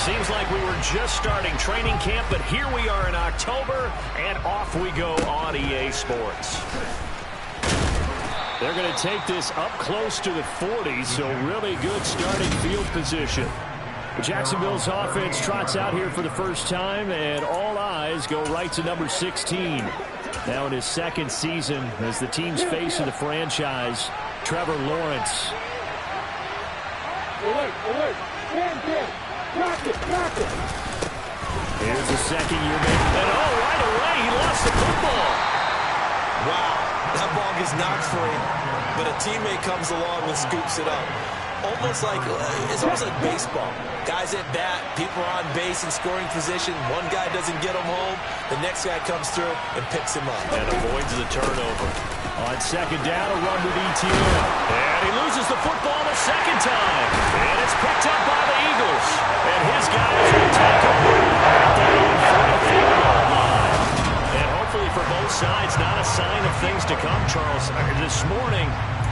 Seems like we were just starting training camp, but here we are in October, and off we go on EA Sports. They're going to take this up close to the 40, so really good starting field position. Jacksonville's offense trots out here for the first time, and all eyes go right to number 16. Now in his second season as the team's face of the franchise, Trevor Lawrence. Here's the second-year man. And right away, he lost the football. Wow, that ball gets knocked free, but a teammate comes along and scoops it up. It's almost like baseball. Guys at bat, people are on base in scoring position. One guy doesn't get him home. The next guy comes through and picks him up. And avoids the turnover. On second down, a run with ETN. And he loses the football a second time. And it's picked up by the Eagles. And his guys will take him at their own 44-yard line. And hopefully for both sides, not a sign of things to come, Charles. This morning,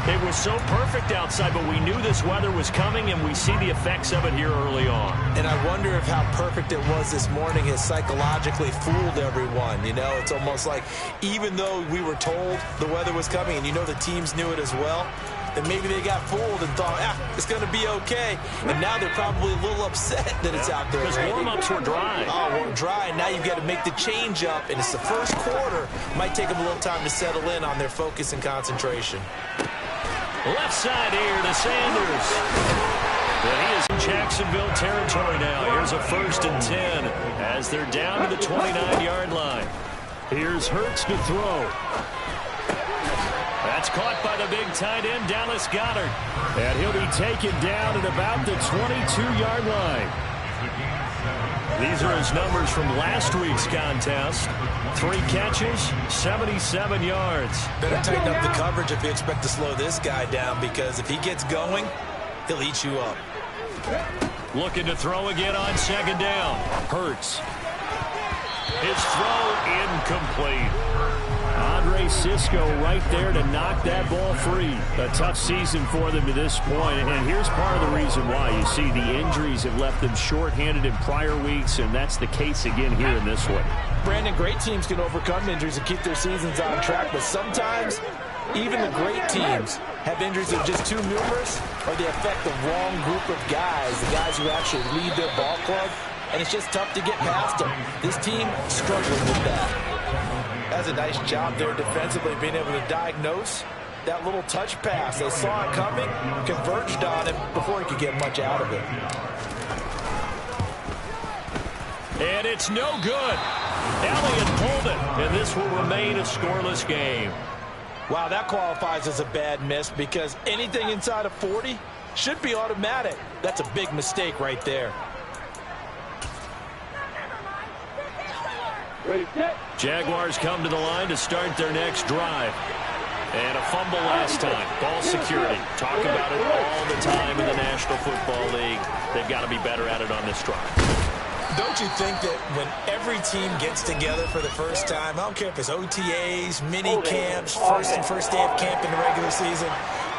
it was so perfect outside, but we knew this weather was coming, and we see the effects of it here early on. And I wonder if how perfect it was this morning has psychologically fooled everyone. You know, it's almost like even though we were told the weather was coming, and you know the teams knew it as well, then maybe they got fooled and thought, it's going to be okay. And now they're probably a little upset that it's out there. Because warm-ups were dry. We're dry, and now you've got to make the change up, and it's the first quarter. Might take them a little time to settle in on their focus and concentration. Left side here to Sanders. And he is in Jacksonville territory now. Here's a 1st and 10 as they're down to the 29-yard line. Here's Hurts to throw. That's caught by the big tight end, Dallas Goedert. And he'll be taken down at about the 22-yard line. These are his numbers from last week's contest. 3 catches, 77 yards. Better tighten up the coverage if you expect to slow this guy down, because if he gets going, he'll eat you up. Looking to throw again on second down. Hurts. His throw incomplete. Andre Sisco right there to knock that ball free. A tough season for them to this point, and here's part of the reason why. You see the injuries have left them shorthanded in prior weeks, and that's the case again here in this one. Brandon, great teams can overcome injuries and keep their seasons on track, but sometimes even the great teams have injuries that are just too numerous, or they affect the wrong group of guys, the guys who actually lead their ball club, and it's just tough to get past them. This team struggling with that. That's a nice job there defensively, being able to diagnose that little touch pass. They saw it coming, converged on him before he could get much out of it. And it's no good. Elliott pulled it, and this will remain a scoreless game. Wow, that qualifies as a bad miss, because anything inside of 40 should be automatic. That's a big mistake right there. Jaguars come to the line to start their next drive. And a fumble last time. Ball security. Talk about it all the time in the National Football League. They've got to be better at it on this drive. Don't you think that when every team gets together for the first time, I don't care if it's OTAs, mini camps, first day of camp in the regular season,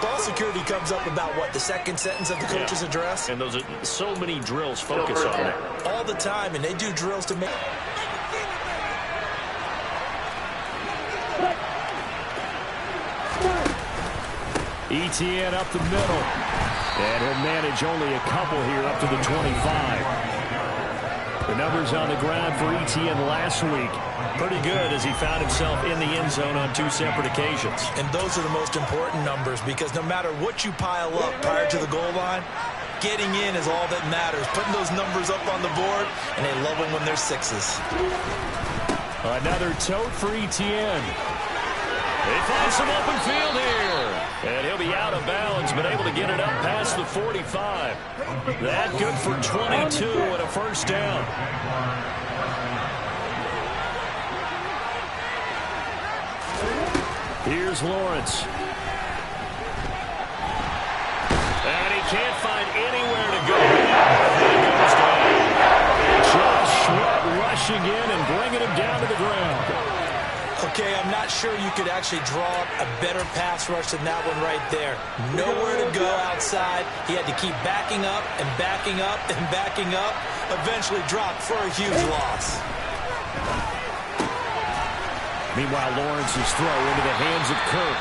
ball security comes up about, what, the second sentence of the coach's address? And those are so many drills focus on it. All the time, and they do drills to make... ETN up the middle. And he'll manage only a couple here up to the 25. The numbers on the ground for ETN last week, pretty good as he found himself in the end zone on 2 separate occasions. And those are the most important numbers, because no matter what you pile up prior to the goal line, getting in is all that matters. Putting those numbers up on the board, and they love them when they're 6s. Another tote for ETN. They find some open field here. And he'll be out of bounds, but able to get it up past the 45. That good for 22 and a first down. Here's Lawrence. And he can't find anywhere to go. And he goes down. Josh Sweat rushing in and bringing him down to the ground. Okay, I'm not sure you could actually draw up a better pass rush than that one right there. Nowhere to go outside. He had to keep backing up and backing up and backing up. Eventually dropped for a huge loss. Meanwhile, Lawrence's throw into the hands of Kirk.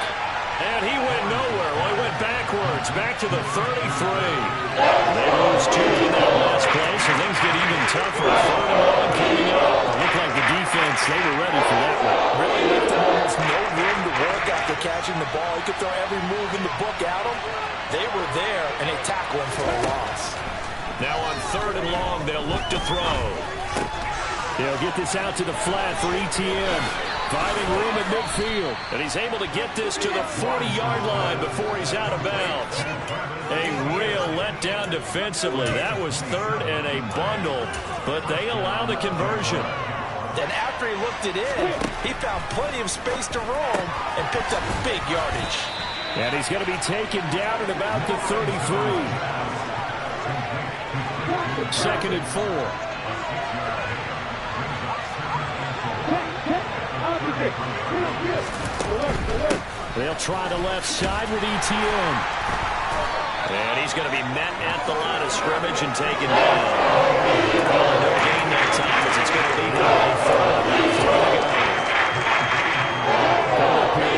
And he went nowhere. Well, he went backwards, back to the 33. They lose 2 in that last play, so things get even tougher. 3rd and 1 coming up. It looked like the defense, they were ready for that one. Really left him almost no room to work after catching the ball. He could throw every move in the book at him. They were there, and they tackled him for a loss. Now on 3rd and long, they'll look to throw. They'll get this out to the flat for ETN. Finding room at midfield. And he's able to get this to the 40-yard line before he's out of bounds. A real letdown defensively. That was 3rd and a bundle, but they allow the conversion. Then after he looked it in, he found plenty of space to roam and picked up big yardage. And he's going to be taken down at about the 33. 2nd and 4. They'll try the left side with ETN. And he's going to be met at the line of scrimmage and taken down. Well, no gain that time as it's going to leave it on 3rd.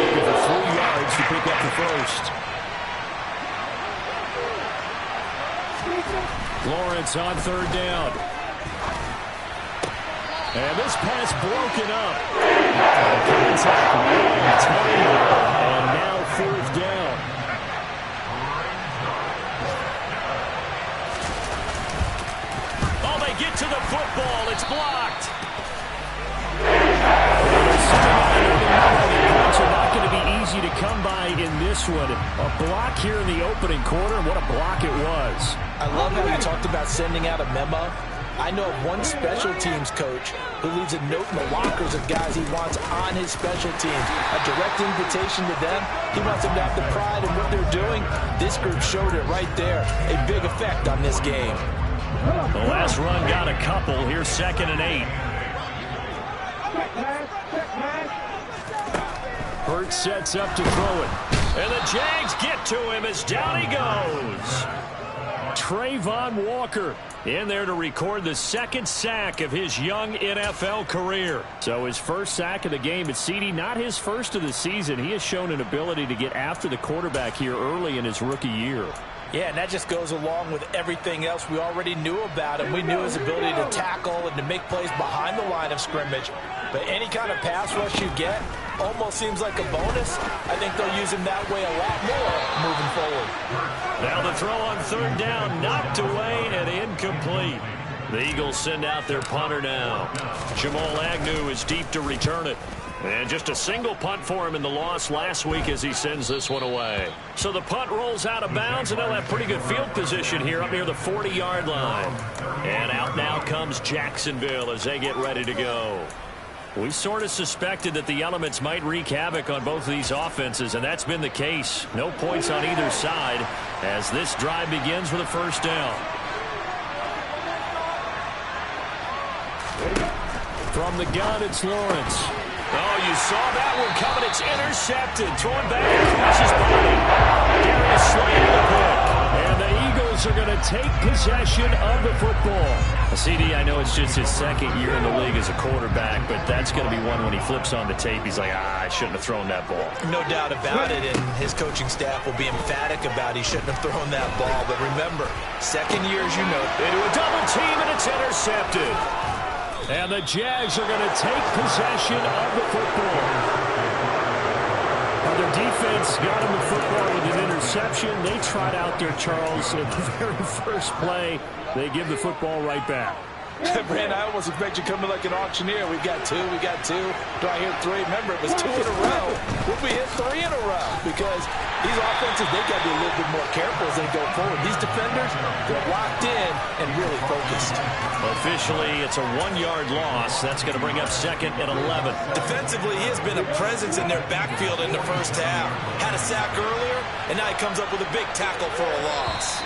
Looking for 3 yards to pick up the first. Lawrence on 3rd down. And this pass broken up. And now 4th down. Oh, they get to the football. It's blocked. Points are not going to be easy to come by in this one. A block here in the opening quarter, and what a block it was. I love how you talked about sending out a memo. I know of one special teams coach who leaves a note in the lockers of guys he wants on his special teams. A direct invitation to them. He wants them to have the pride in what they're doing. This group showed it right there. A big effect on this game. The last run got a couple. Here's 2nd and 8. Hurt sets up to throw it. And the Jags get to him as down he goes. Trayvon Walker in there to record the 2nd sack of his young NFL career. So his first sack of the game, but CD, not his first of the season. He has shown an ability to get after the quarterback here early in his rookie year. Yeah, and that just goes along with everything else we already knew about him. We knew his ability to tackle and to make plays behind the line of scrimmage. But any kind of pass rush you get almost seems like a bonus. I think they'll use him that way a lot more moving forward. Now the throw on 3rd down, knocked away and incomplete. The Eagles send out their punter now. Jamal Agnew is deep to return it. And just a single punt for him in the loss last week as he sends this one away. So the punt rolls out of bounds, and they'll have pretty good field position here up near the 40-yard line. And out now comes Jacksonville as they get ready to go. We sort of suspected that the elements might wreak havoc on both of these offenses, and that's been the case. No points on either side as this drive begins with a 1st down. From the gun, it's Lawrence. Oh, you saw that one coming. It's intercepted. Thrown back across his body. Darius Slay the pick. And the Eagles are going to take possession of the football. CD, I know it's just his 2nd year in the league as a quarterback, but that's going to be one when he flips on the tape. He's like, I shouldn't have thrown that ball. No doubt about it, and his coaching staff will be emphatic about he shouldn't have thrown that ball. But remember, 2nd year, as you know, into a double team, and it's intercepted. And the Jags are going to take possession of the football. Now their defense got him the football with an interception. They tried out there, Charles, at the very first play. They give the football right back. Brand, I almost expect you coming like an auctioneer. We've got 2, we got 2. Do I hear 3? Remember, it was 2 in a row. Will we hit 3 in a row? Because these offenses, they got to be a little bit more careful as they go forward. These defenders, they're locked in and really focused. Officially, it's a 1-yard loss. That's going to bring up 2nd and 11. Defensively, he has been a presence in their backfield in the first half. Had a sack earlier, and now he comes up with a big tackle for a loss.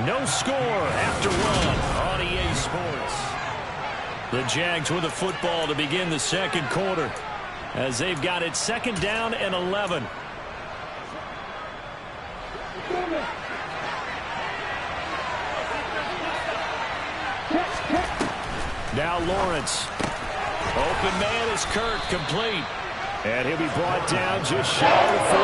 No score after 1 on EA Sports. The Jags with a football to begin the 2nd quarter as they've got it 2nd down and 11. Now Lawrence. Open man is Kirk, complete. And he'll be brought down just shy of the 40.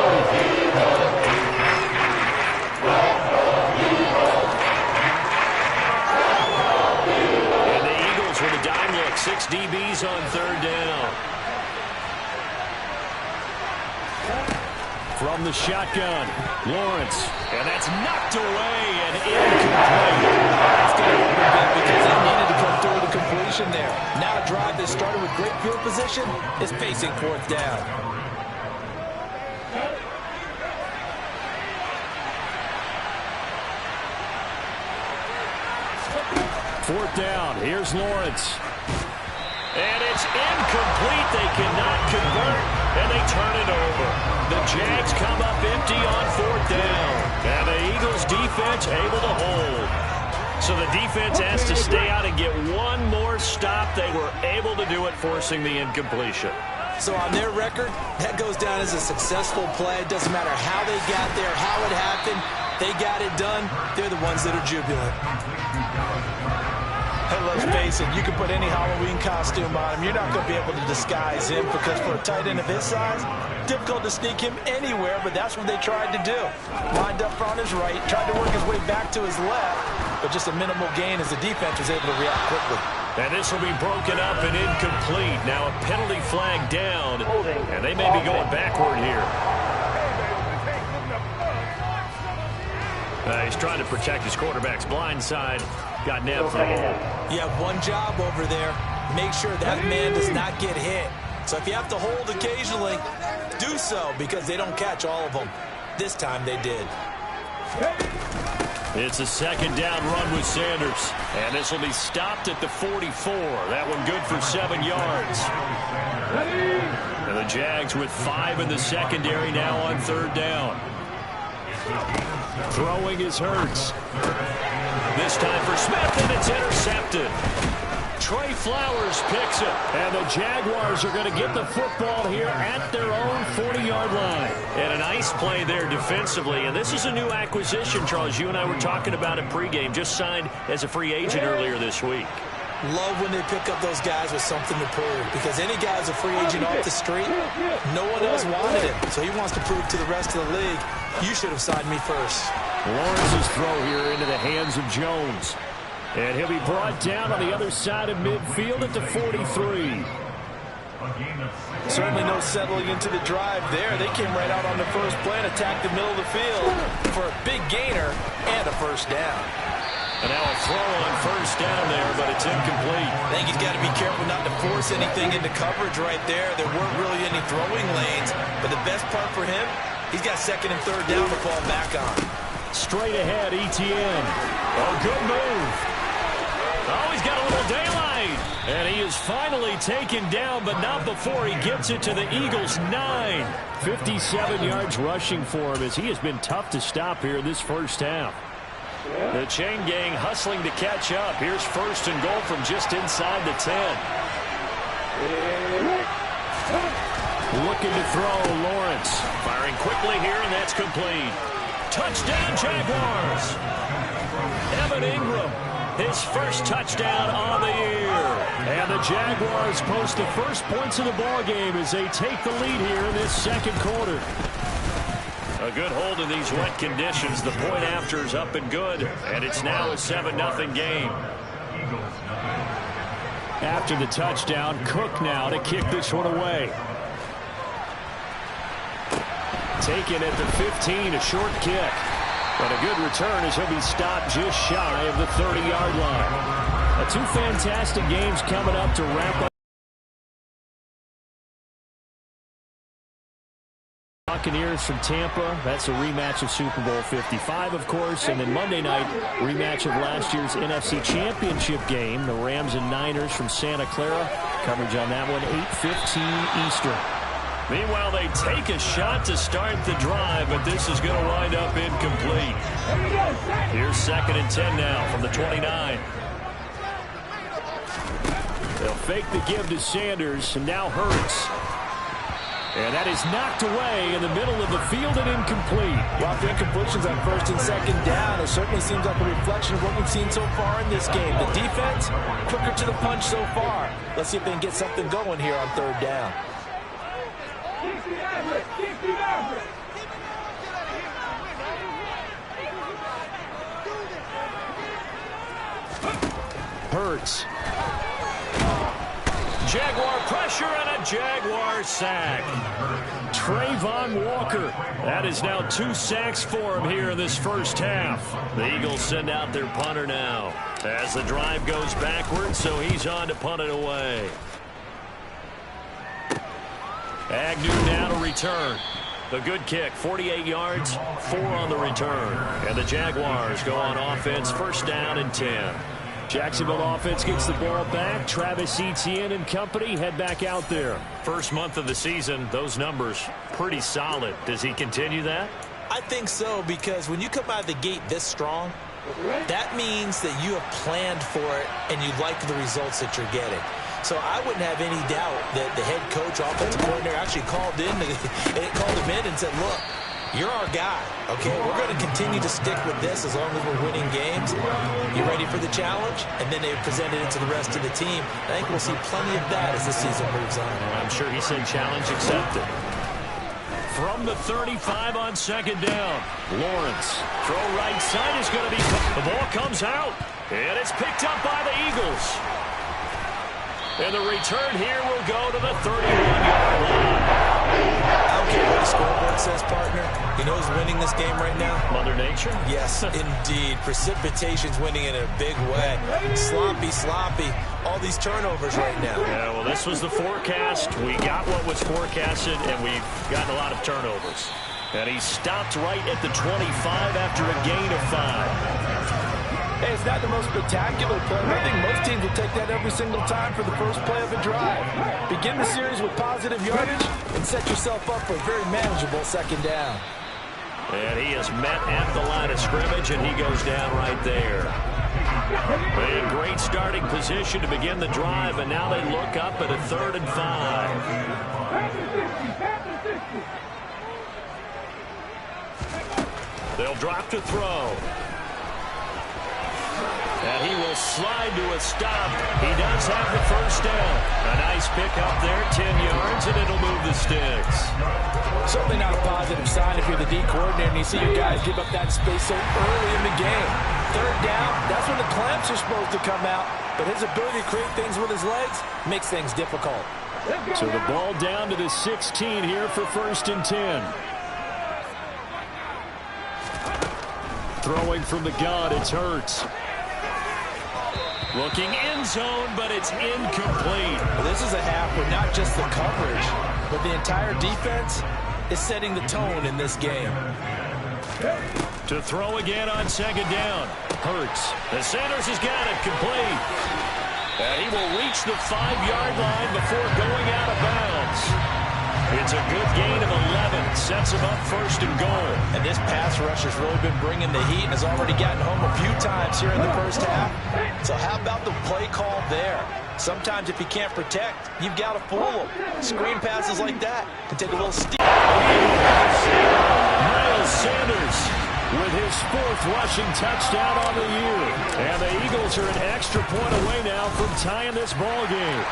And the Eagles with a dime look. 6 DBs on third down. From the shotgun, Lawrence. And that's knocked away and incomplete. That's going to hurt a bit because they needed to come through the completion there. Now a drive that started with great field position is facing fourth down. Fourth down, here's Lawrence. And it's incomplete. They cannot convert, and they turn it over. The Jags come up empty on fourth down. And the Eagles defense able to hold. So the defense has to stay out and get one more stop. They were able to do it, forcing the incompletion. So on their record, that goes down as a successful play. It doesn't matter how they got there, how it happened. They got it done. They're the ones that are jubilant. Hey, let's face it, you can put any Halloween costume on him. You're not going to be able to disguise him because for a tight end of his size, difficult to sneak him anywhere, but that's what they tried to do. Lined up on his right, tried to work his way back to his left, but just a minimal gain as the defense was able to react quickly. And this will be broken up and incomplete. Now a penalty flag down, and they may be going backward here. He's trying to protect his quarterback's blind side. Got nabbed. You have one job over there. Make sure that man does not get hit. So if you have to hold occasionally, do so because they don't catch all of them. This time they did. It's a second down run with Sanders. And this will be stopped at the 44. That one good for 7 yards. And the Jags with 5 in the secondary now on third down. Throwing is Hurts. This time for Smith, and it's intercepted. Trey Flowers picks it. And the Jaguars are going to get the football here at their own 40-yard line. And a nice play there defensively. And this is a new acquisition, Charles. You and I were talking about it pregame. Just signed as a free agent earlier this week. Love when they pick up those guys with something to prove. Because any guy who's a free agent off the street, no one else wanted him. So he wants to prove to the rest of the league, you should have signed me first. Lawrence's throw here into the hands of Jones. And he'll be brought down on the other side of midfield at the 43. Certainly no settling into the drive there. They came right out on the first play and attacked the middle of the field for a big gainer and a first down. And now a throw on first down there, but it's incomplete. I think he's got to be careful not to force anything into coverage right there. There weren't really any throwing lanes, but the best part for him, he's got second and third down to fall back on. Straight ahead, Etienne. Oh, good move. Oh, he's got a little daylight. And he is finally taken down, but not before he gets it to the Eagles' 9. 57 yards rushing for him as he has been tough to stop here in this first half. The chain gang hustling to catch up. Here's first and goal from just inside the 10. Looking to throw, Lawrence. Firing quickly here, and that's complete. Touchdown, Jaguars. Evan Ingram, his first touchdown on the year. And the Jaguars post the first points of the ballgame as they take the lead here in this second quarter. A good hold in these wet conditions. The point after is up and good, and it's now a 7-0 game. After the touchdown, Cook now to kick this one away. Taken at the 15, a short kick. But a good return as he'll be stopped just shy of the 30-yard line. Two fantastic games coming up to wrap up. Buccaneers from Tampa. That's a rematch of Super Bowl 55, of course. And then Monday night, rematch of last year's NFC Championship game. The Rams and Niners from Santa Clara. Coverage on that one, 8:15 Eastern. Meanwhile, they take a shot to start the drive, but this is going to wind up incomplete. Here's second and 10 now from the 29. They'll fake the give to Sanders, and now Hurts. And that is knocked away in the middle of the field and incomplete. Well, the incompletions on first and second down, it certainly seems like a reflection of what we've seen so far in this game. The defense, quicker to the punch so far. Let's see if they can get something going here on third down. Hurts. Jaguar pressure and a Jaguar sack. Trayvon Walker. That is now 2 sacks for him here in this first half. The Eagles send out their punter now as the drive goes backwards, so he's on to punt it away. Agnew now to return. A good kick, 48 yards, 4 on the return. And the Jaguars go on offense, first down and 10. Jacksonville offense gets the ball back. Travis Etienne and company head back out there. First month of the season, those numbers pretty solid. Does he continue that? I think so, because when you come out of the gate this strong, that means that you have planned for it and you like the results that you're getting. So I wouldn't have any doubt that the head coach, offensive coordinator, actually called him in and said, look, you're our guy, okay? We're going to continue to stick with this as long as we're winning games. You ready for the challenge? And then they presented it to the rest of the team. I think we'll see plenty of that as the season moves on. I'm sure he said challenge accepted. From the 35 on second down, Lawrence. Throw right side is going to be... The ball comes out, and it's picked up by the Eagles. And the return here will go to the 31-yard line. I don't care what the scoreboard says, partner. You know who's winning this game right now? Mother Nature? Yes, indeed. Precipitation's winning in a big way. Sloppy. All these turnovers right now. Yeah, well, this was the forecast. We got what was forecasted, and we've gotten a lot of turnovers. And he stopped right at the 25 after a gain of 5. Hey, it's not the most spectacular play, but I think most teams will take that every single time for the first play of a drive. Begin the series with positive yardage and set yourself up for a very manageable second down. And he is met at the line of scrimmage, and he goes down right there. A great starting position to begin the drive, and now they look up at a 3rd and 5. They'll drop to throw. And he will slide to a stop. He does have the first down. A nice pick up there, 10 yards, and it'll move the sticks. Certainly not a positive sign if you're the D coordinator and you see your guys give up that space so early in the game. 3rd down, that's when the clamps are supposed to come out. But his ability to create things with his legs makes things difficult. So the ball down to the 16 here for 1st and 10. Throwing from the gun, it's Hurts. Looking end zone, but it's incomplete. Well, this is a half where not just the coverage, but the entire defense is setting the tone in this game. To throw again on second down. Hurts. The Sanders has got it complete. And he will reach the 5-yard line before going out of bounds. It's a good gain of 11. Sets him up 1st and goal. And this pass rush has really been bringing the heat and has already gotten home a few times here in the first half. So how about the play call there? Sometimes if you can't protect, you've got to fool them. Screen passes like that can take a little steep. Miles Sanders with his 4th rushing touchdown on the year. And the Eagles are an extra point away now from tying this ball game.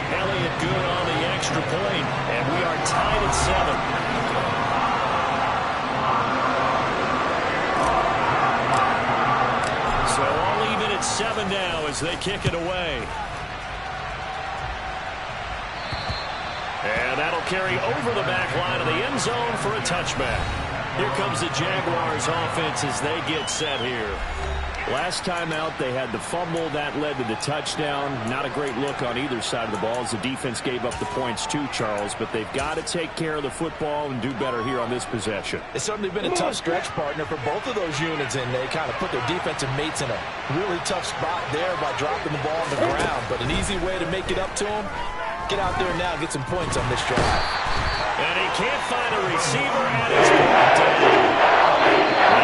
Elliott good on the extra point, and we are tied at 7. So all even at 7 now as they kick it away. And that'll carry over the back line of the end zone for a touchback. Here comes the Jaguars offense as they get set here. Last time out, they had the fumble. That led to the touchdown. Not a great look on either side of the ball as the defense gave up the points too, Charles. But they've got to take care of the football and do better here on this possession. It's certainly been a tough stretch, partner, for both of those units, and they kind of put their defensive mates in a really tough spot there by dropping the ball on the ground. But an easy way to make it up to them, get out there now and get some points on this drive. And he can't find a receiver, and it's brought down.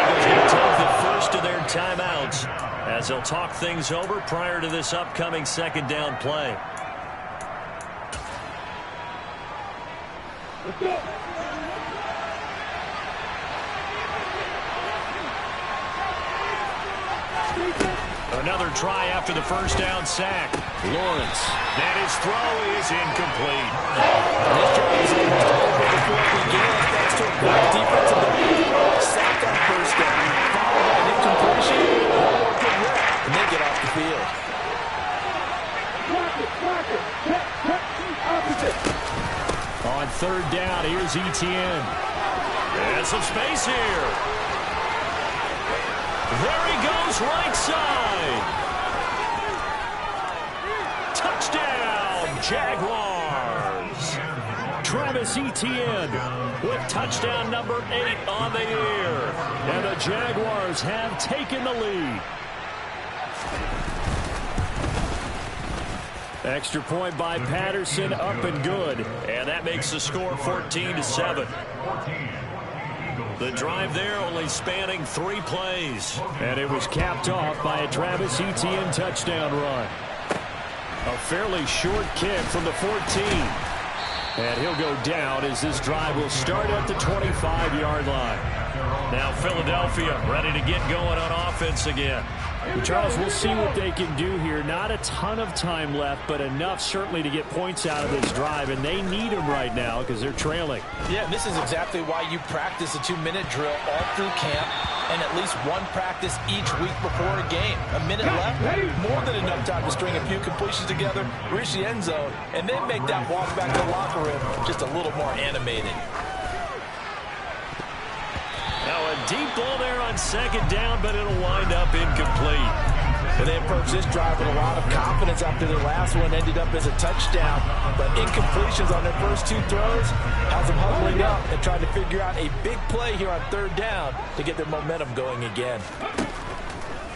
Eagles going to take the first of their timeouts as they'll talk things over prior to this upcoming 2nd down play. Another try after the first down sack. Lawrence. And his throw is incomplete. This drive is almost over before it began, thanks to a great defensive effort. Sack on first down, followed by an incompletion, one more good rep, and they get off the field. On third down, here's Etienne. And some space here. There he goes, right side. Touchdown, Jaguars. Travis Etienne with touchdown number 8 on the year. And the Jaguars have taken the lead. Extra point by Patterson, up and good. And that makes the score 14-7. The drive there only spanning 3 plays. And it was capped off by a Travis Etienne touchdown run. A fairly short kick from the 14. And he'll go down as this drive will start at the 25-yard line. Now Philadelphia ready to get going on offense again. Charles, we'll see what they can do here. Not a ton of time left, but enough certainly to get points out of this drive, and they need them right now because they're trailing. Yeah, and this is exactly why you practice a 2-minute drill all through camp and at least one practice each week before a game. A minute left, more than enough time to string a few completions together, reach the end zone, and then make that walk back to the locker room just a little more animated. Now a deep ball there on second down, but it'll wind up incomplete. And they approached this drive with a lot of confidence after their last one ended up as a touchdown. But incompletions on their first 2 throws has them huddling up and trying to figure out a big play here on third down to get their momentum going again.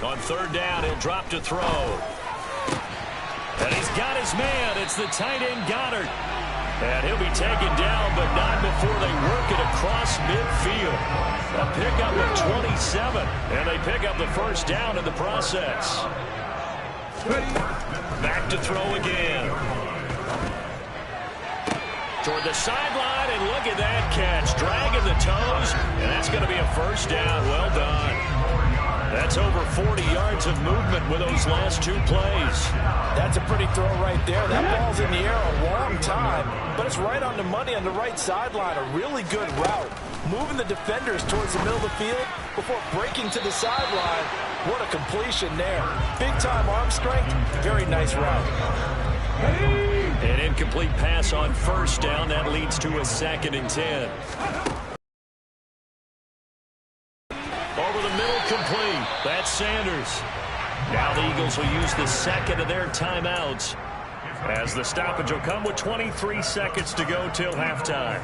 On third down, he'll drop to throw. And he's got his man. It's the tight end Goddard. And he'll be taken down, but not before they work it across midfield. A pickup of 27, and they pick up the first down in the process. Back to throw again. Toward the sideline, and look at that catch. Dragging the toes, and that's going to be a first down. Well done. That's over 40 yards of movement with those last 2 plays. That's a pretty throw right there. That ball's in the air a long time, but it's right on the money on the right sideline. A really good route. Moving the defenders towards the middle of the field before breaking to the sideline. What a completion there. Big-time arm strength. Very nice route. An incomplete pass on first down. That leads to a 2nd and 10. Over the middle, complete. That's Sanders. Now the Eagles will use the second of their timeouts as the stoppage will come with 23 seconds to go till halftime.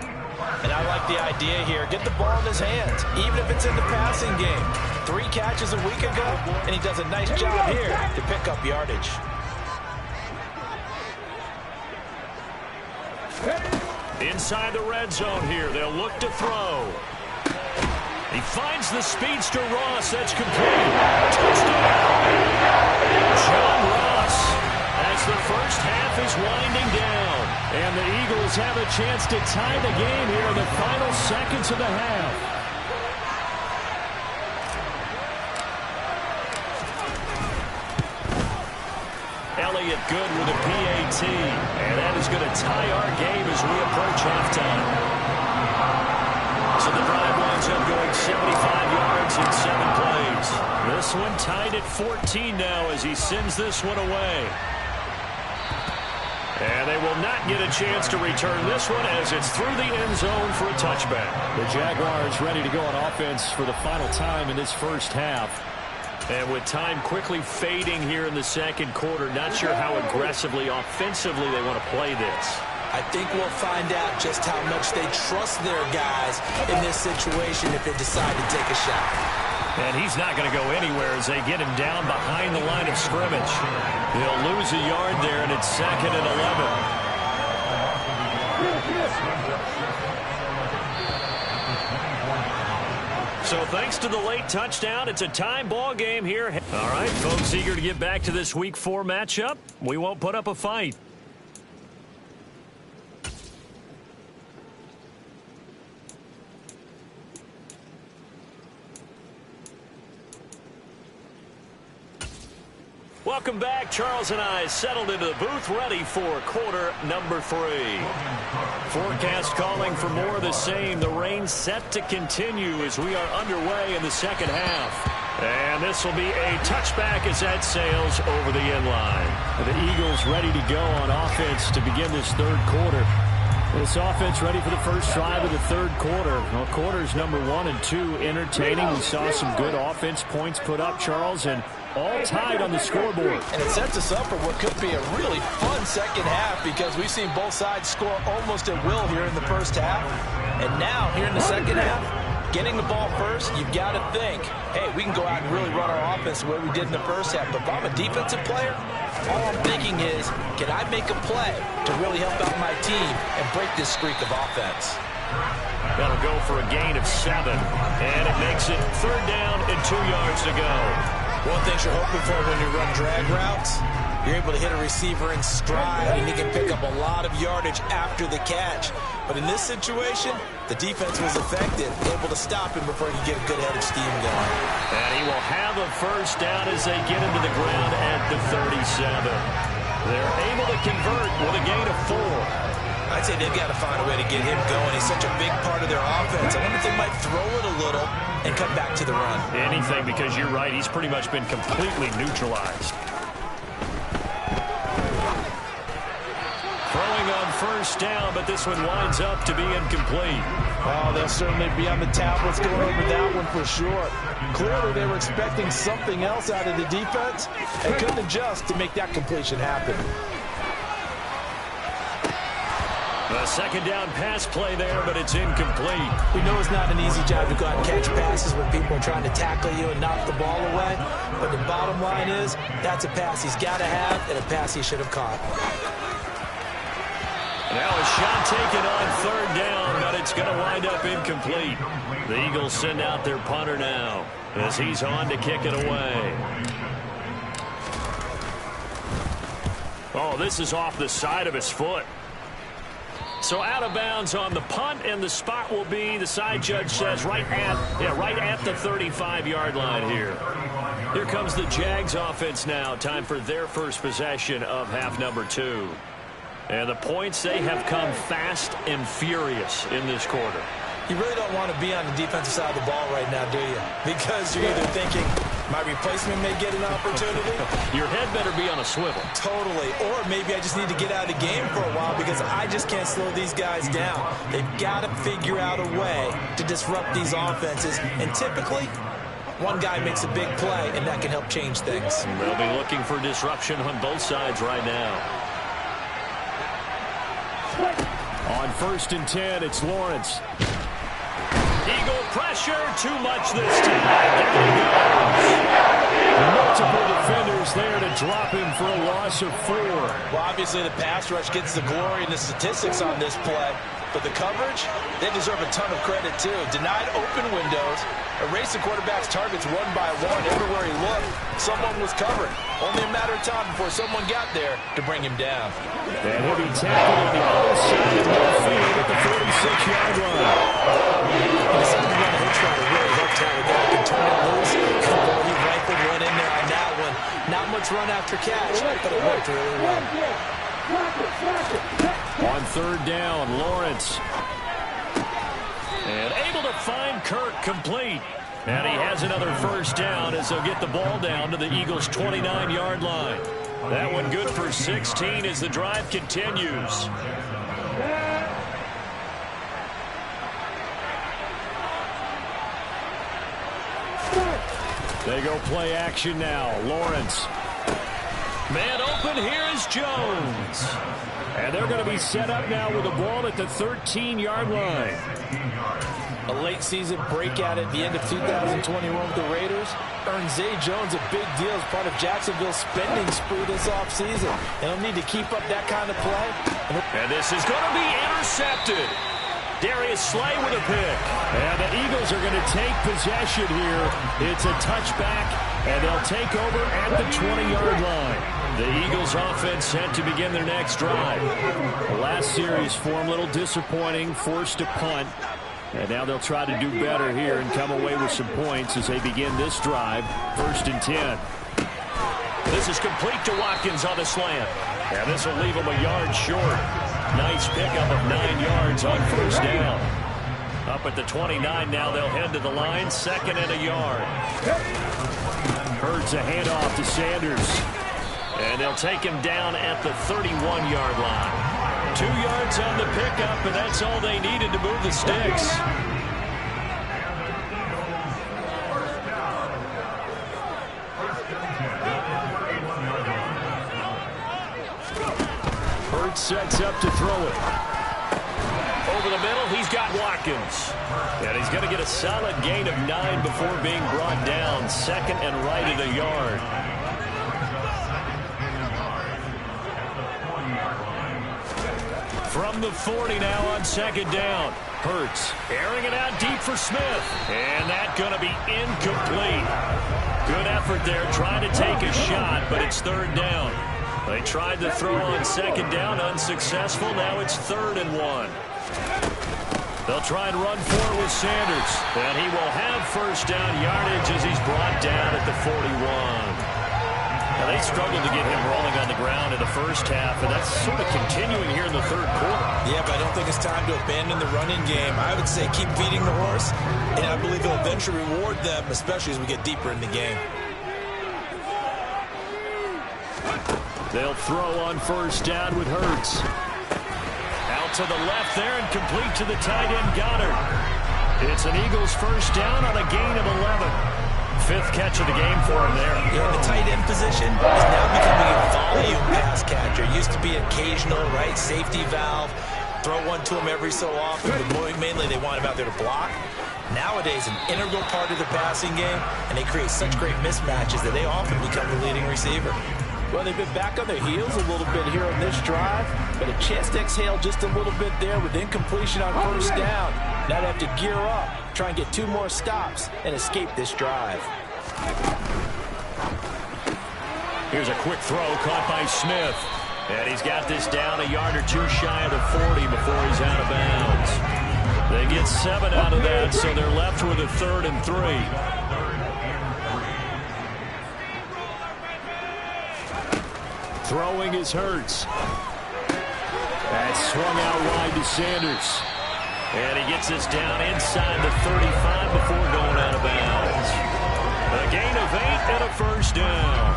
And I like the idea here. Get the ball in his hands, even if it's in the passing game. 3 catches a week ago, and he does a nice job here to pick up yardage. Inside the red zone here, they'll look to throw. He finds the speedster Ross. That's complete. Touchdown. John Ross as the first half is winding down. And the Eagles have a chance to tie the game here in the final seconds of the half. Elliott good with a PAT. And that is going to tie our game as we approach halftime. So the drive winds up going 75 yards in 7 plays. This one tied at 14 now as he sends this one away. And they will not get a chance to return this one as it's through the end zone for a touchback. The Jaguars ready to go on offense for the final time in this first half. And with time quickly fading here in the second quarter, not sure how aggressively, offensively they want to play this. I think we'll find out just how much they trust their guys in this situation if they decide to take a shot. And he's not going to go anywhere as they get him down behind the line of scrimmage. They'll lose a yard there, and it's 2nd and 11. So thanks to the late touchdown, it's a tie ball game here. All right, folks, eager to get back to this Week 4 matchup. We won't put up a fight. Welcome back. Charles and I settled into the booth, ready for quarter number 3. Forecast calling for more of the same. The rain set to continue as we are underway in the second half. And this will be a touchback as that sails over the end line. The Eagles ready to go on offense to begin this third quarter. This offense ready for the first drive of the third quarter. Well, quarters number 1 and 2 entertaining. We saw some good offense points put up, Charles, and all tied on the scoreboard. And it sets us up for what could be a really fun second half because we've seen both sides score almost at will here in the first half. And now, here in the second half, getting the ball first, you've got to think, hey, we can go out and really run our offense the way we did in the first half. But if I'm a defensive player, all I'm thinking is, can I make a play to really help out my team and break this streak of offense? That'll go for a gain of 7, and it makes it third down and 2 yards to go. One thing you're hoping for when you run drag routes, you're able to hit a receiver in stride, and he can pick up a lot of yardage after the catch. But in this situation, the defense was effective, able to stop him before he could get a good head of steam going. And he will have a first down as they get into the ground at the 37. They're able to convert with a gain of 4. I'd say they've got to find a way to get him going. He's such a big part of their offense. I wonder if they might throw it a little and come back to the run. Anything, because you're right. He's pretty much been completely neutralized. Throwing on first down, but this one winds up to be incomplete. Oh, they'll certainly be on the tablets going over that one for sure. Clearly, they were expecting something else out of the defense and couldn't adjust to make that completion happen. A second down pass play there, but it's incomplete. We know it's not an easy job to go out and catch passes when people are trying to tackle you and knock the ball away. But the bottom line is, that's a pass he's got to have and a pass he should have caught. Now a shot taken on third down, but it's going to wind up incomplete. The Eagles send out their punter now as he's on to kick it away. Oh, this is off the side of his foot. So out of bounds on the punt, and the spot will be, the side judge says, right at the 35-yard line here. Here comes the Jags offense now. Time for their first possession of half number 2. And the points, they have come fast and furious in this quarter. You really don't want to be on the defensive side of the ball right now, do you? Because you're either thinking, my replacement may get an opportunity. Your head better be on a swivel. Totally. Or maybe I just need to get out of the game for a while because I just can't slow these guys down. They've got to figure out a way to disrupt these offenses. And typically, one guy makes a big play, and that can help change things. They'll be looking for disruption on both sides right now. On 1st and 10, it's Lawrence. Eagle pressure, too much this time. Down he goes. Multiple defenders there to drop him for a loss of 4. Well, obviously the pass rush gets the glory and the statistics on this play. But the coverage, they deserve a ton of credit, too. Denied open windows, erased the quarterback's targets one by one. Everywhere he looked, someone was covered. Only a matter of time before someone got there to bring him down. And he'll be tackled on the other side of the field at the 46-yard line. Decided to run a hitch route to really hook Tyler Gallagher can turn it loose. Boy, he rifled one in there on that one. Not much run after catch, but it worked really well. On 3rd down, Lawrence. And able to find Kirk complete. And he has another first down as they'll get the ball down to the Eagles' 29-yard line. That one good for 16 as the drive continues. They go play action now. Lawrence. Man open, here is Jones. And they're going to be set up now with the ball at the 13-yard line. A late season breakout at the end of 2021 with the Raiders earned Zay Jones a big deal as part of Jacksonville's spending spree this offseason. They'll need to keep up that kind of play. And this is going to be intercepted. Darius Slay with a pick. And the Eagles are going to take possession here. It's a touchback, and they'll take over at the 20-yard line. The Eagles offense set to begin their next drive. The last series for them, a little disappointing, forced to punt. And now they'll try to do better here and come away with some points as they begin this drive. 1st and 10. This is complete to Watkins on the slant. And this will leave him a yard short. Nice pickup of 9 yards on first down. Up at the 29 now, they'll head to the line, 2nd and a yard. Hurts a handoff to Sanders. And they'll take him down at the 31-yard line. 2 yards on the pickup, and that's all they needed to move the sticks. Hurts sets up to throw it. Over the middle, he's got Watkins. And he's going to get a solid gain of 9 before being brought down. 2nd and right at a yard. From the 40 now on 2nd down. Hurts airing it out deep for Smith. And that's going to be incomplete. Good effort there trying to take a shot, but it's 3rd down. They tried to throw on 2nd down, unsuccessful. Now it's 3rd and 1. They'll try and run for it with Sanders. And he will have first down yardage as he's brought down at the 41. Now, they struggled to get him rolling on the ground in the first half, and that's sort of continuing here in the 3rd quarter. Yeah, but I don't think it's time to abandon the running game. I would say keep feeding the horse, and I believe he'll eventually reward them, especially as we get deeper in the game. They'll throw on first down with Hurts. Out to the left there and complete to the tight end Goddard. It's an Eagles first down on a gain of 11. 5th catch of the game for him there. Yeah, the tight end position is now becoming a volume pass catcher. Used to be occasional, right, safety valve. Throw one to him every so often, but mainly they want him out there to block. Nowadays, an integral part of the passing game, and they create such great mismatches that they often become the leading receiver. Well, they've been back on their heels a little bit here on this drive, but a chance to exhale just a little bit there with incompletion on first down. Now they have to gear up, try and get 2 more stops, and escape this drive. Here's a quick throw caught by Smith. And he's got this down a yard or 2 shy of the 40 before he's out of bounds. They get 7 out of that, so they're left with a 3rd and 3. Throwing is Hurts. That's swung out wide to Sanders. And he gets this down inside the 35 before going out of bounds. A gain of 8 and a first down.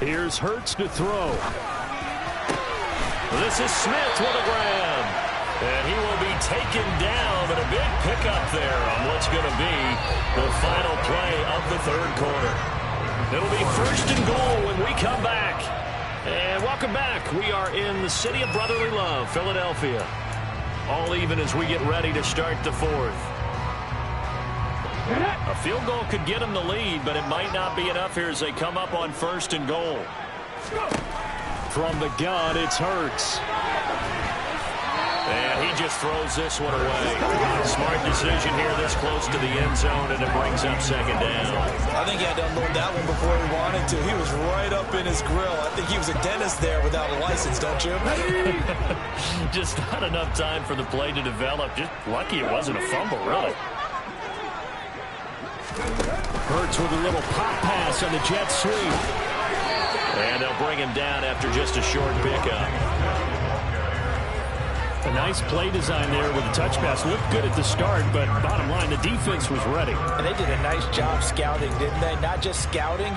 Here's Hurts to throw. This is Smith with a grab. And he will be taken down, but a big pickup there on what's going to be the final play of the 3rd quarter. It'll be 1st and goal when we come back. And welcome back. We are in the city of brotherly love, Philadelphia. All even as we get ready to start the 4th. A field goal could get them the lead, but it might not be enough here as they come up on 1st and goal. From the gun, it's Hurts. And he just throws this one away. Smart decision here this close to the end zone, and it brings up 2nd down. I think he had to unload that one before he wanted to. He was right up in his grill. I think he was a dentist there without a license, don't you? Just not enough time for the play to develop. Just lucky it wasn't a fumble, really. Hurts with a little pop pass on the jet sweep. And they'll bring him down after just a short pickup. A nice play design there with a touch pass. Looked good at the start, but bottom line, the defense was ready. And they did a nice job scouting, didn't they? Not just scouting,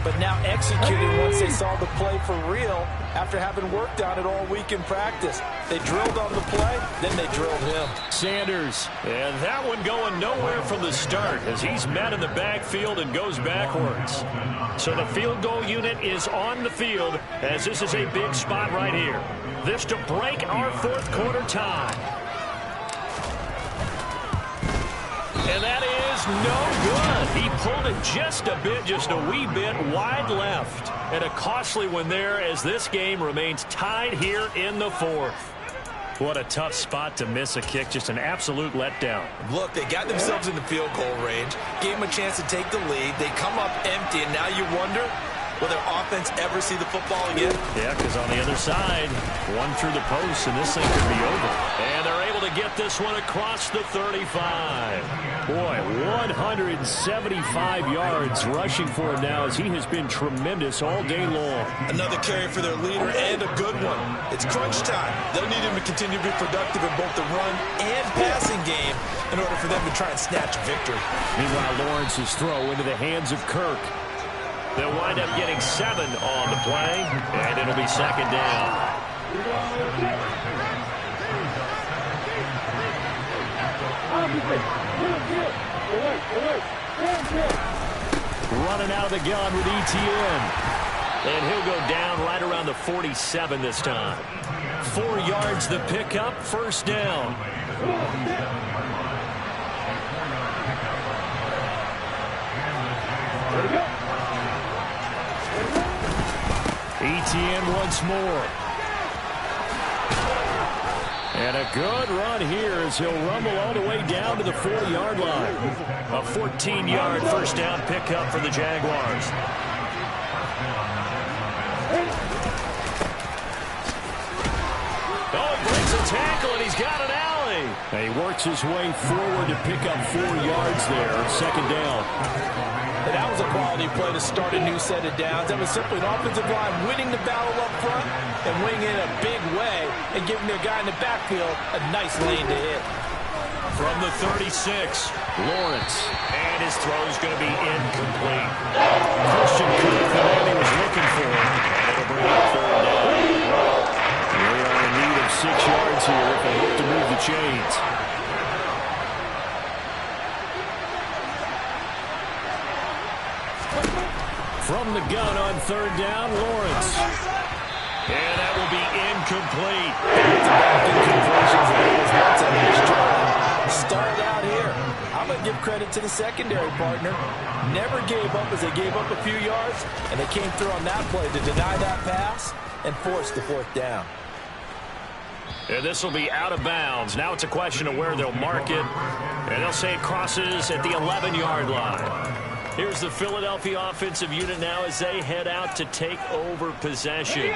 but now executing once they saw the play for real after having worked on it all week in practice. They drilled on the play, then they drilled him. Sanders, and that one going nowhere from the start as he's met in the backfield and goes backwards. So the field goal unit is on the field as this is a big spot right here. This to break our 4th quarter tie. And that is no good. He pulled it just a bit, just a wee bit wide left. And a costly one there as this game remains tied here in the 4th. What a tough spot to miss a kick. Just an absolute letdown. Look, they got themselves in the field goal range, gave them a chance to take the lead. They come up empty, and now you wonder, Will their offense ever see the football again? Yeah, because on the other side, one through the post, and this thing could be over. And they're able to get this one across the 35. Boy, 175 yards rushing for him now as he has been tremendous all day long. Another carry for their leader and a good one. It's crunch time. They'll need him to continue to be productive in both the run and passing game in order for them to try and snatch victory. Meanwhile, Lawrence's throw into the hands of Kirk. They'll wind up getting 7 on the play, and it'll be second down. Running out of the gun with ETN. And he'll go down right around the 47 this time. 4 yards the pickup, first down. ETN once more. And a good run here as he'll rumble all the way down to the 40-yard line. A 14-yard first down pickup for the Jaguars. Oh, he breaks a tackle, and he's got an alley. And he works his way forward to pick up 4 yards there, second down. And that was a quality play to start a new set of downs. That was simply an offensive line winning the battle up front and winning in a big way and giving their guy in the backfield a nice lane to hit. From the 36, Lawrence. And his throw is going to be incomplete. Christian Kirk, the man he was looking for. And it'll bring up third down. They are in need of 6 yards here if they hope to move the chains. From the gun on third down, Lawrence. And that will be incomplete. Stalled out here. I'm going to give credit to the secondary partner. Never gave up as they gave up a few yards, and they came through on that play to deny that pass and force the fourth down. And this will be out of bounds. Now it's a question of where they'll mark it. And they'll say it crosses at the 11-yard line. Here's the Philadelphia offensive unit now as they head out to take over possession.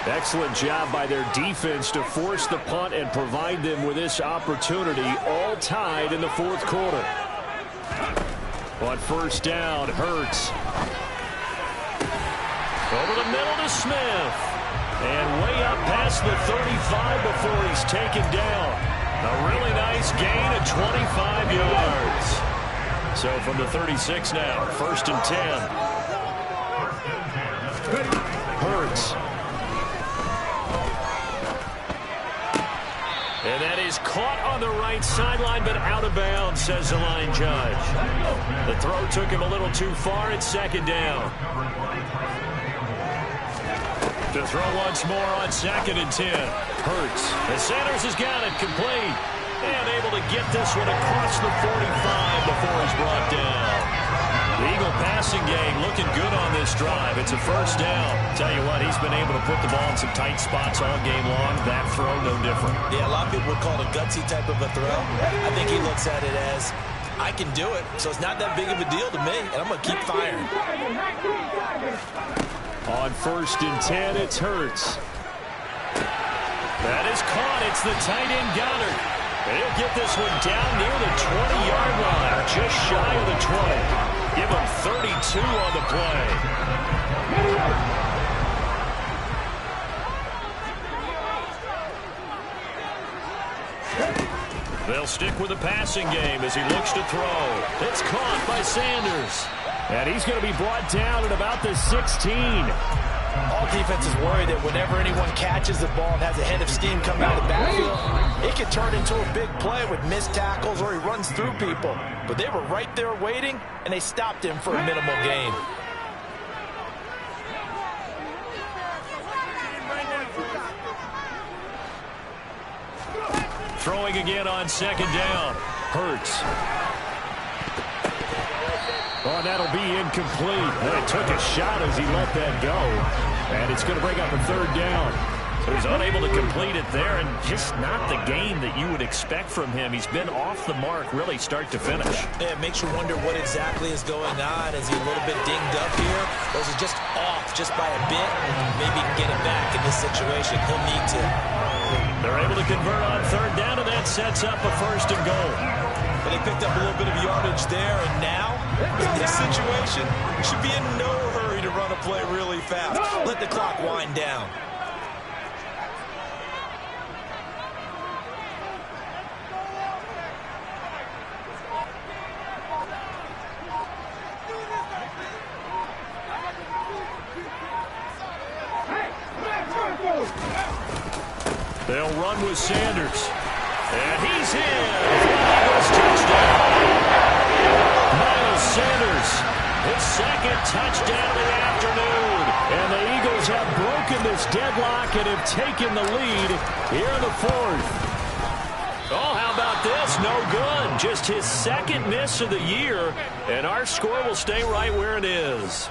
Excellent job by their defense to force the punt and provide them with this opportunity, all tied in the fourth quarter. On first down, Hurts. Over the middle to Smith. And way up past the 35 before he's taken down. A really nice gain of 25 yards. So from the 36 now, first and 10. Hurts. And that is caught on the right sideline, but out of bounds, says the line judge. The throw took him a little too far. It's second down. To throw once more on second and 10. Hurts. And Sanders has got it complete. And able to get this one across the 45 before he's brought down. The Eagle passing game looking good on this drive. It's a first down. Tell you what, he's been able to put the ball in some tight spots all game long. That throw, no different. Yeah, a lot of people would call it a gutsy type of a throw. I think he looks at it as, I can do it, so it's not that big of a deal to me, and I'm going to keep firing. On first and 10, it's Hurts. That is caught. It's the tight end Goddard. He'll get this one down near the 20-yard line, just shy of the 20. Give him 32 on the play. They'll stick with the passing game as he looks to throw. It's caught by Sanders. And he's going to be brought down at about the 16. All defenses worry that whenever anyone catches the ball and has a head of steam coming out of the backfield, it can turn into a big play with missed tackles or he runs through people. But they were right there waiting, and they stopped him for a minimal gain. Throwing again on second down. Hurts. Oh, that'll be incomplete. They took a shot as he let that go. And it's going to bring up a third down. who's unable to complete it there, and just not the game that you would expect from him. He's been off the mark really start to finish. Yeah, it makes you wonder what exactly is going on. Is he a little bit dinged up here, or is it just off just by a bit? Maybe he can get it back in this situation. He'll need to. They're able to convert on third down, and that sets up a 1st and goal. And they picked up a little bit of yardage there, and now, in this situation, should be in no hurry to run a play really fast. Let the clock wind down. They'll run with Sanders. And he's in. Eagles touchdown. Miles Sanders, his 2nd touchdown of the afternoon. And the Eagles have broken this deadlock and have taken the lead here in the 4th. Oh, how about this? No good. Just his 2nd miss of the year. And our score will stay right where it is.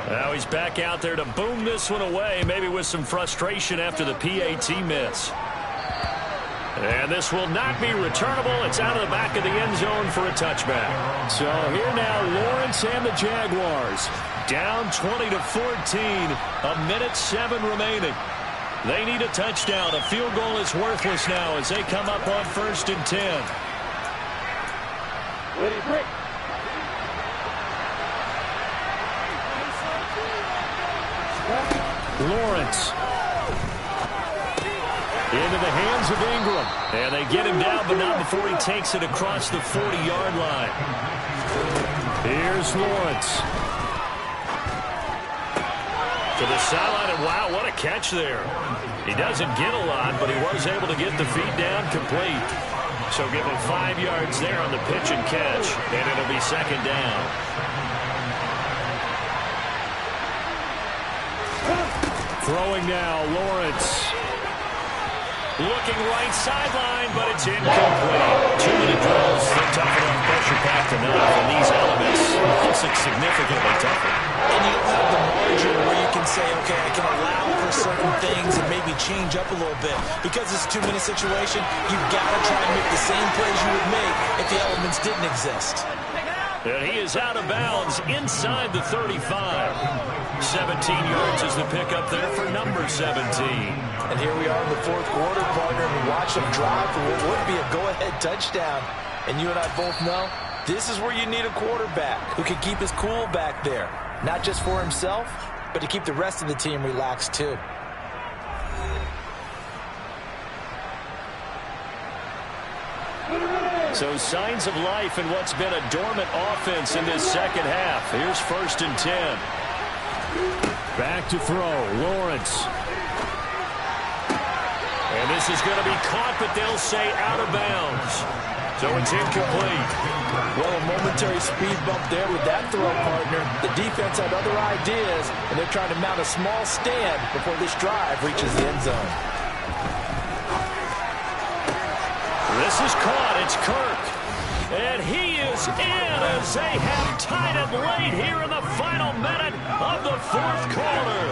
Now he's back out there to boom this one away, maybe with some frustration after the PAT miss. And this will not be returnable. It's out of the back of the end zone for a touchback. So here now, Lawrence and the Jaguars down 20-14, 1:07 remaining. They need a touchdown. A field goal is worthless now as they come up on 1st and 10. Ready, break. Lawrence into the hands of Ingram, and they get him down, but not before he takes it across the 40-yard line. Here's Lawrence to the sideline, and wow, what a catch there. He doesn't get a lot, but he was able to get the feet down complete. So give him 5 yards there on the pitch and catch, and it'll be 2nd down. Throwing now, Lawrence. Looking right sideline, but it's incomplete. Too many drills. They're tough enough, pressure-packed enough, and these elements, this looks significantly tougher. And you don't have the margin where you can say, okay, I can allow for certain things and maybe change up a little bit. Because it's a 2-minute situation, you've got to try and make the same plays you would make if the elements didn't exist. And he is out of bounds inside the 35. 17 yards is the pickup there for number 17. And here we are in the 4th quarter, partner, and watch them drive for what would be a go-ahead touchdown. And you and I both know this is where you need a quarterback who can keep his cool back there. Not just for himself, but to keep the rest of the team relaxed too. So signs of life in what's been a dormant offense in this 2nd half. Here's 1st and 10. Back to throw, Lawrence. And this is going to be caught, but they'll say out of bounds. So it's incomplete. Well, a momentary speed bump there with that throw, partner. The defense had other ideas, and they're trying to mount a small stand before this drive reaches the end zone. This is caught. It's Kirk. And he is in as they have tied it late here in the final minute of the 4th quarter.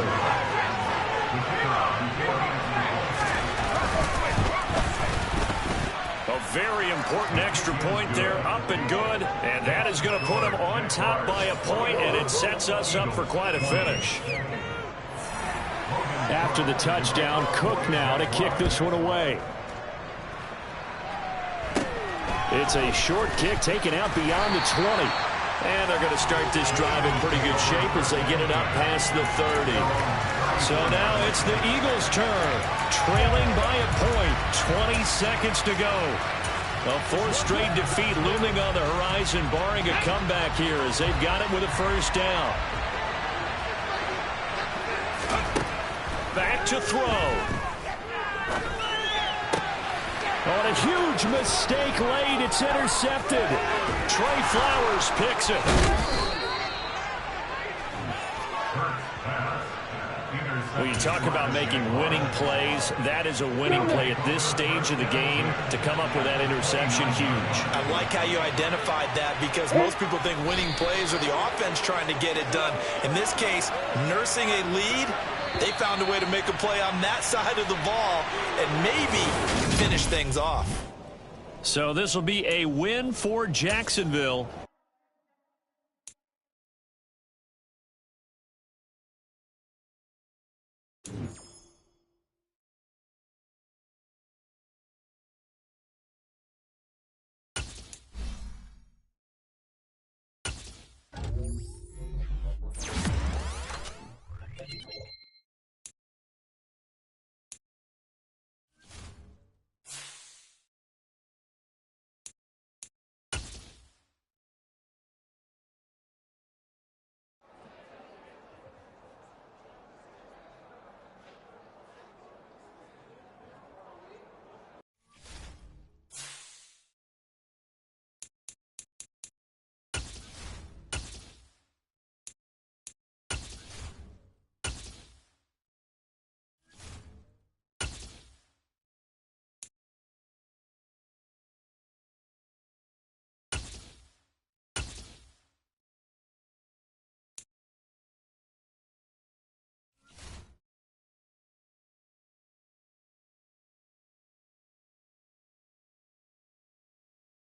A very important extra point there, up and good. And that is going to put them on top by a point, and it sets us up for quite a finish. After the touchdown, Cook now to kick this one away. It's a short kick taken out beyond the 20. And they're going to start this drive in pretty good shape as they get it up past the 30. So now it's the Eagles' turn, trailing by a point, 20 seconds to go. A 4th straight defeat looming on the horizon, barring a comeback here as they've got it with a 1st down. Back to throw. On a huge mistake late, it's intercepted. Trey Flowers picks it. We you talk about making winning plays, that is a winning play at this stage of the game. To come up with that interception, huge. I like how you identified that because most people think winning plays are the offense trying to get it done. In this case, nursing a lead, they found a way to make a play on that side of the ball and maybe finish things off. So this will be a win for Jacksonville.